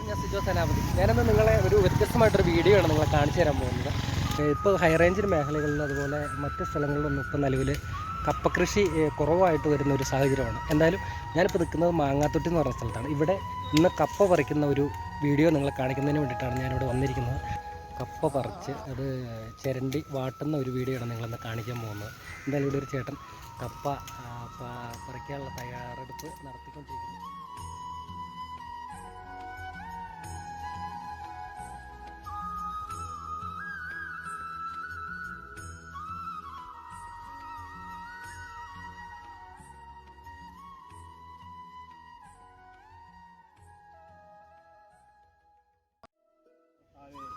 നമസ്കാരം, ഞാൻ സിജോ സേനാപതി. ഞാനിന്ന് നിങ്ങളെ ഒരു വ്യത്യസ്തമായിട്ടൊരു വീഡിയോ ആണ് നിങ്ങളെ കാണിച്ചു തരാൻ പോകുന്നത്. ഇപ്പോൾ ഹൈ റേഞ്ച് മേഖലകളിൽ അതുപോലെ മറ്റ് സ്ഥലങ്ങളിലൊന്നും ഇപ്പോൾ നിലവിൽ കപ്പ കൃഷി കുറവായിട്ട് വരുന്ന ഒരു സാഹചര്യമാണ്. എന്തായാലും ഞാനിപ്പോൾ നിൽക്കുന്നത് മാങ്ങാത്തൊട്ടി എന്ന് പറഞ്ഞ സ്ഥലത്താണ്. ഇവിടെ ഇന്ന് കപ്പ പറിക്കുന്ന ഒരു വീഡിയോ നിങ്ങളെ കാണിക്കുന്നതിന് വേണ്ടിയിട്ടാണ് ഞാനിവിടെ വന്നിരിക്കുന്നത്. കപ്പ പറിച്ച് അത് ചിരണ്ടി വാട്ടുന്ന ഒരു വീഡിയോ ആണ് നിങ്ങളിന്ന് കാണിക്കാൻ പോകുന്നത്. എന്തായാലും ഇവിടെ ഒരു ചേട്ടൻ കപ്പ പറിക്കാനുള്ള തയ്യാറെടുപ്പ് നടത്തിക്കൊണ്ടിരിക്കുന്നു.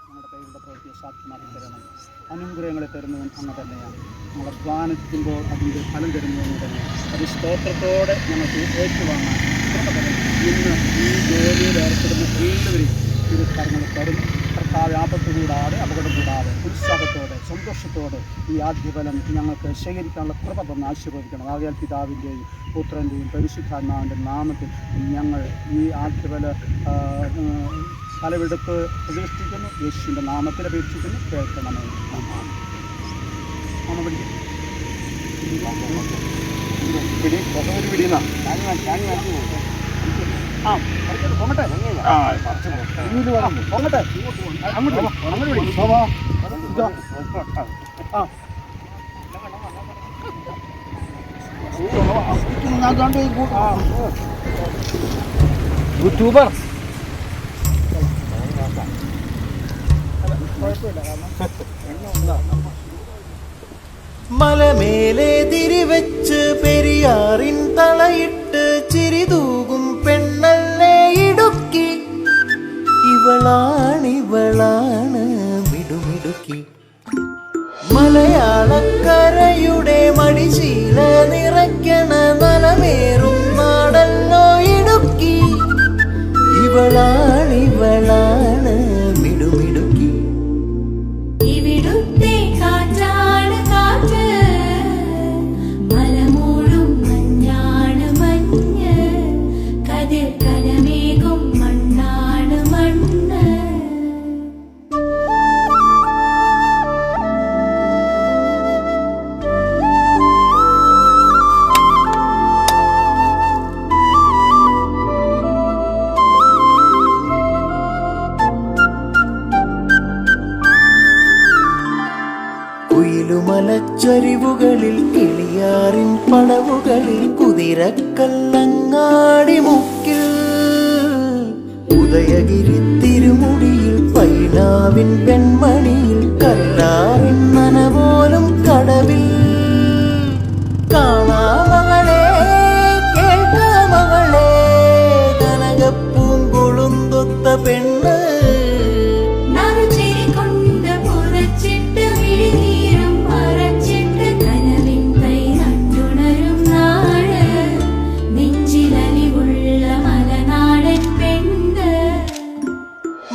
നമ്മുടെ കൈകളുടെ പ്രവൃത്തിയെ സാധ്യമാക്കി തരണം. അനുഗ്രഹങ്ങളെ തരുന്നവൻ അങ്ങ് തന്നെയാണ്. നമ്മൾ അധ്വാനിക്കുമ്പോൾ അതിൻ്റെ ഫലം തരുന്നതെന്ന് തന്നെ അത് സ്തോത്രത്തോടെ ഞങ്ങൾക്ക് ഏറ്റുവാങ്ങാൻ ഇന്ന് ഈ ജോലിയിൽ ഏർപ്പെടുന്ന എല്ലാവരെയും ഇത് കാര്യങ്ങൾ തരുന്നു. കർത്താവ് ആപത്ത് കൂടാതെ അപകടം കൂടാതെ ഉത്സാഹത്തോടെ സന്തോഷത്തോടെ ഈ ആദ്യഫലം ഞങ്ങൾക്ക് ശേഖരിക്കാനുള്ള കൃപ തന്ന് ആശീർവദിക്കണം. ആകയാൽ പിതാവിൻ്റെയും പുത്രൻ്റെയും പരിശുദ്ധാത്മാവിൻ്റെ നാമത്തിൽ ഞങ്ങൾ ഈ ആദ്യഫല ഫലമെടുപ്പ് പ്രതിഷ്ഠിക്കുന്നു. യേശുവിൻ്റെ നാമത്തിൽ അപേക്ഷിക്കുന്നു. കേൾക്കണമേ. യൂട്യൂബർ മലമേലെ തിരിവെച്ച് പെരിയാറിൻ തളയിട്ട് ചിരിതൂകും പെണ്ണല്ലേ ഇടുക്കി. ഇവളാണ് മിടുമിടുക്കി. മലയാളക്കരയുടെ മടിശീല നിറയ്ക്കണ നലമേറും നാടല്ലോ ഇടുക്കി. ഇവളാണ് മിടുമിടുക്കി. ഇവിടുത്തെ കാറ്റാണ് കാറ്റ്, മലമൂടും മഞ്ഞാണ് മഞ്ഞ്, കതിർ കലമേകും മണ്ണാണ് മണ്ണ്. കുയിലുമലച്ചരിവുകളിൽ കിളിയാറിൻ പടവുകളിൽ കുതിരക്കല്ലങ്ങാടി മുക്കിൽ ഉദയഗിരി തിരുമുടിയിൽ പൈനാവിൻ പെൺമണിയിൽ കല്ലാറിൻ നനപോലും കടവിൽ കാണാമകളെ കേൾക്കാമകളെ കനകപ്പൂങ്കൊളുന്തൊത്ത പെണ്ണ്.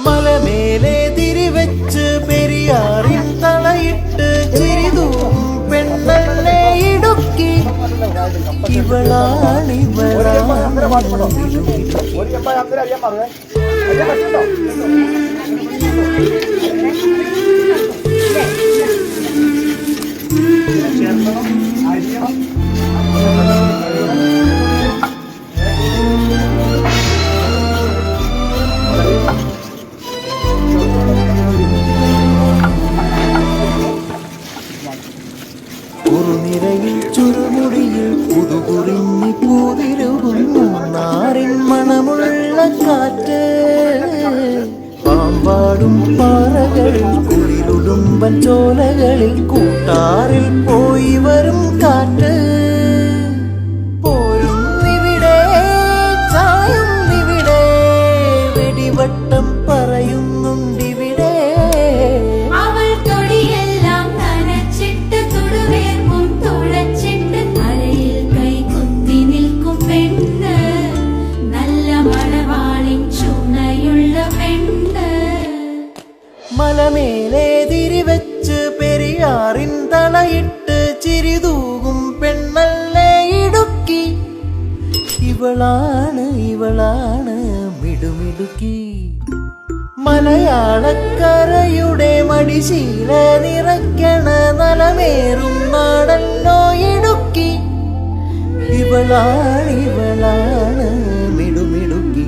മലമേലെ തിരിവെച്ച് പെരിയാറിൻ തളയിട്ട് ചിരിതൂകും പെണ്ണല്ലേ ഇടുക്കി. ഇവളാണ് കുറുനിരയിൽ ചുരുമുടിയിൽ പുതുകുറിഞ്ഞി പൂതിരുകുന്നു നാറിൻ മണമുള്ള കാറ്റ്. പാമ്പാടും പാറകളിൽ കുളിരുടുമ്പൻ ചോലകളിൽ കൂട്ടാറിൽ പോയി വരും കാറ്റ്. പോരുന്നിവിടെ ചായുന്നിവിടെ വെടിവട്ടം പറയുന്നുണ്ടിവിടെ. മലമേലെ തിരിവെച്ച് പെരിയാറിൻ തളയിട്ട് ചിരിതൂകും പെണ്ണല്ലേ ഇടുക്കി. ഇവളാണ് മിടുമിടുക്കി. മലയാളക്കരയുടെ മടിശീല നിറയ്ക്കണ നലമേറും നാടല്ലോ ഇടുക്കി. ഇവളാണ് മിടുമിടുക്കി.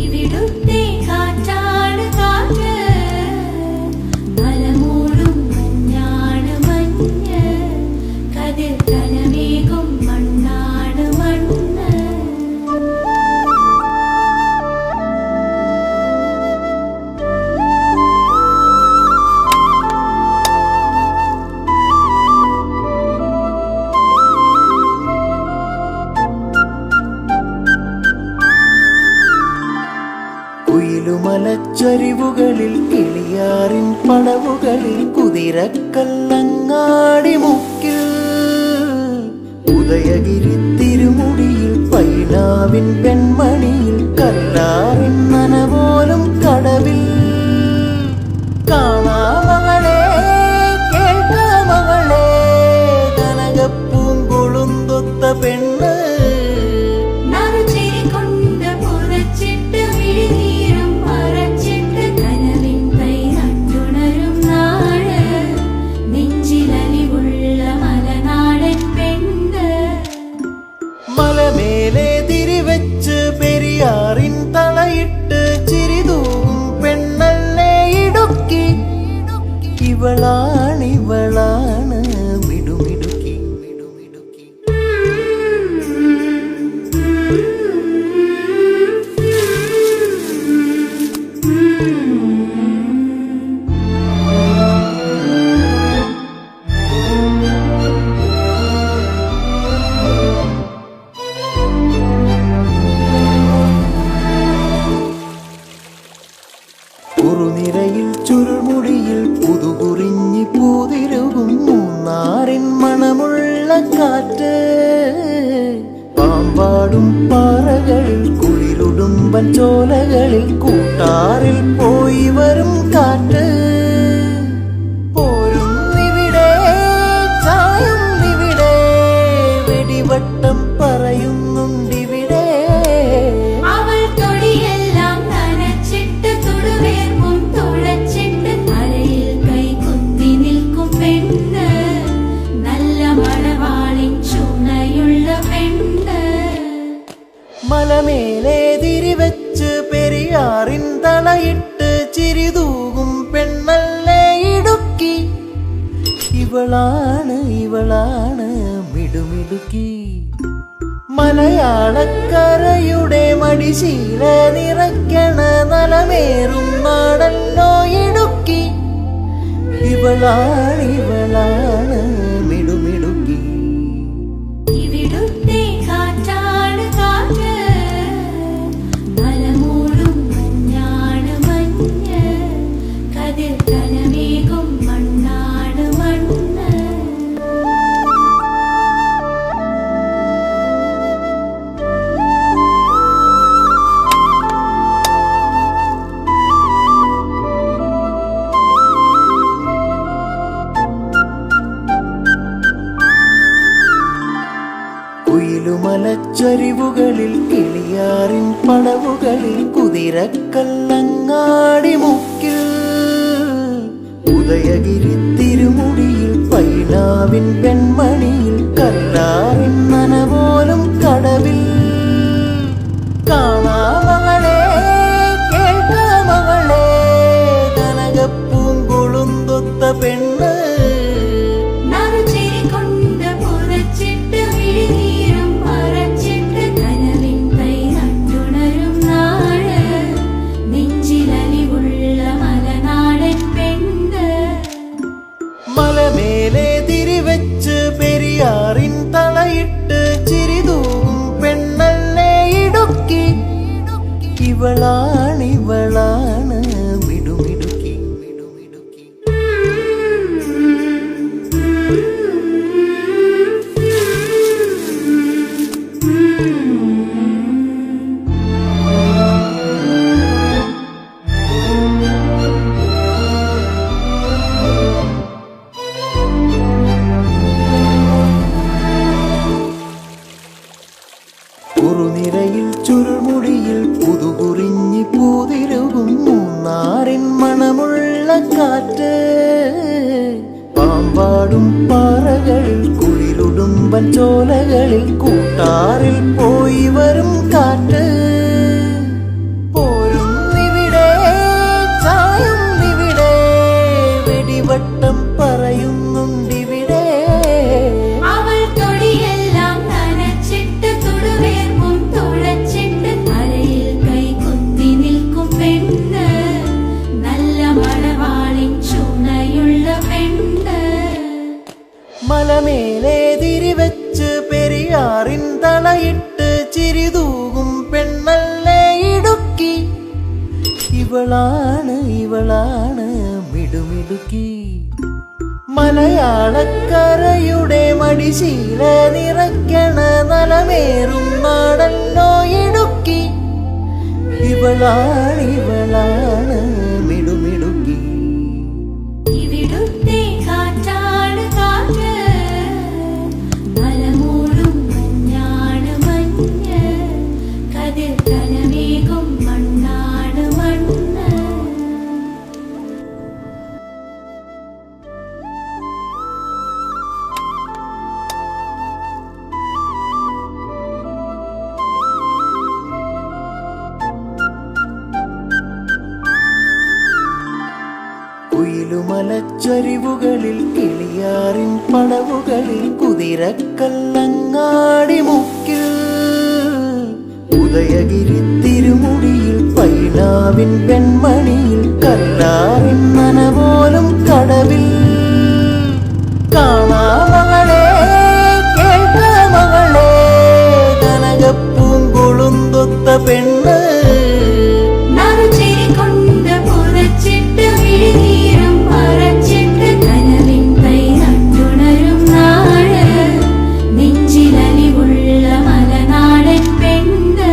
ഇവിടുത്തെ കാറ്റാണ് കാറ്റ്, മലമൂടും മഞ്ഞാണ് മഞ്ഞ്, കതിർ കനമേകും മണ്ണാണ് മണ്ണ്. കുയിലുമലച്ചരിവുകളിൽ കിളിയാറിൻ പടവുകളിൽ കുതിരക്കല്ലങ്ങാടി മുക്കിൽ ഉദയഗിരി തിരുമുടിയിൽ പൈനാവിൻ പെൺമണിയിൽ കല്ലാറിൻ നനപോലും കടവിൽ കാണാമകളെ കേൾക്കാമകളെ കനകപ്പൂങ്കൊളുന്തൊത്ത പെണ്ണ്. മലമേലെ തിരിവെച്ച് പെരിയാറിൻ തളയിട്ട് ചിരിതൂകും പെണ്ണല്ലേ ഇടുക്കി. ഇവളാണ് മിടുമിടുക്കി. കുറുനിരയിൽ ചുരുൾമുടിയിൽ പുതുകുറിഞ്ഞി പൂതിരുകും മൂന്നാറിൻ മണമുള്ള കാറ്റ്. പാമ്പാടും പാറകളിൽ കുളിരുടുമ്പൻ ചോലകളിൽ കൂട്ടാറിൽ പോയി വരും കാറ്റ്. പോരുന്നിവിടെ ചായുന്നിവിടെ വെടിവട്ടം പറയുന്നുണ്ടിവിടെ. മലമേലെ തിരിവെച്ച് പെരിയാറിൻ തളയിട്ട് ചിരിതൂകും പെണ്ണല്ലേ ഇടുക്കി. ഇവളാണ് മിടുമിടുക്കി. മലയാളക്കരയുടെ മടിശീല നിറയ്ക്കണ നലമേറും നാടല്ലോ ഇടുക്കി. ഇവളാണ് മിടുമിടുക്കി. ഇവിടുത്തെ കാറ്റാണ് കാറ്റ്, മലമൂടും മഞ്ഞാണ് മഞ്ഞ്, കതിർ കനമേകും മണ്ണാണ് മണ്ണ്. കുയിലുമലച്ചരിവുകളിൽ കിളിയാറിൻ പടവുകളിൽ കുതിരക്കല്ലങ്ങാടി മുക്കിൽ ഉദയഗിരി തിരുമുടിയിൽ പൈനാവിൻ പെൺമണിയിൽ കല്ലാറിൻ നനപോലും കടവിൽ കാണാമകളെ കേൾക്കാമകളെ കനകപ്പൂങ്കൊളുന്തൊത്ത പെണ്ണ്. മലമേലെ തിരിവെച്ച് പെരിയാറിൻ തളയിട്ട് ചിരിതൂകും പെണ്ണല്ലേ ഇടുക്കി. ഇവളാണ് മിടുമിടുക്കി. കുറുനിരയിൽ ചുരുൾമുടിയിൽ പുതുകുറിഞ്ഞി കുളിരും പാറകളിൽ കുളിരുടുമ്പൻ ചോലകളിൽ കൂട്ടാറിൽ പോയി വരും കാറ്റ് പോരുന്നിവിടെ ചായുന്നിവിടെ വെടിവട്ടം പറയുന്നുണ്ടിവിടെ അവൾ തൊടിയെല്ലാം നനച്ചിട്ട് തുടുവേർപ്പും തുഴച്ചിട്ട് തലയിൽ കൈ കുത്തി നിൽക്കും പെണ്ണ് നല്ല മണവാളിൻ ചുണയുള്ള പെണ്ണ് മലമേലെ തിരിവെച്ച് പെരിയാറിൻ തളയിട്ട് ചിരിതൂകും പെണ്ണല്ലേ ഇടുക്കി ഇവളാണ് മിടുമിടുക്കി മലയാളക്കരയുടെ മടിശീല നിറയ്ക്കണ നലമേറും നാടല്ലോ ഇടുക്കി ഇവളാണ് മിടുമിടുക്കി ഇവിടുത്തെ കാറ്റാണ് കാറ്റ് മലമൂടും മഞ്ഞാണ് മഞ്ഞ് കതിർ കനമേകും മണ്ണാണ് മണ്ണ് കുയിലുമലച്ചരിവുകളിൽ കിളിയാറിൻ പടവുകളിൽ കുതിരക്കല്ലങ്ങാടി മുക്കിൽ ഉദയഗിരി തിരുമുടിയിൽ പൈനാവിൻ വെൺമണിയിൽ കല്ലാറിൻ നനപോലും കടവിൽ കാണാമകളെ കേൾക്കാമകളെ കനകപ്പൂങ്കൊളുന്തൊത്ത പെണ്ണ് നറുചിരി കൊണ്ട് പുറച്ചിട്ട് വിഴിനീരും മറച്ചിട്ട് കനവിൻ കൈ നട്ടുണരും നാട് നെഞ്ചിലലിവുള്ള മലനാടൻ പെണ്ണ്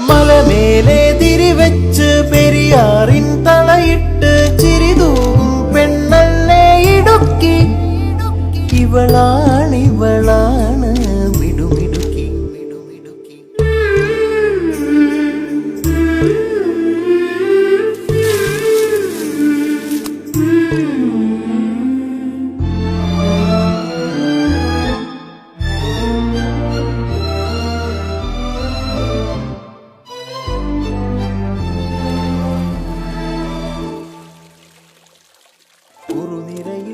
മലമേലെ തിരിവെച്ച് പെരിയാറിൻ തളയിട്ട് ചിരിതൂകും പെണ്ണല്ലേ ഇടുക്കി ഇവളാണ് മിടുമിടുക്കി കുറുനിരയിൽ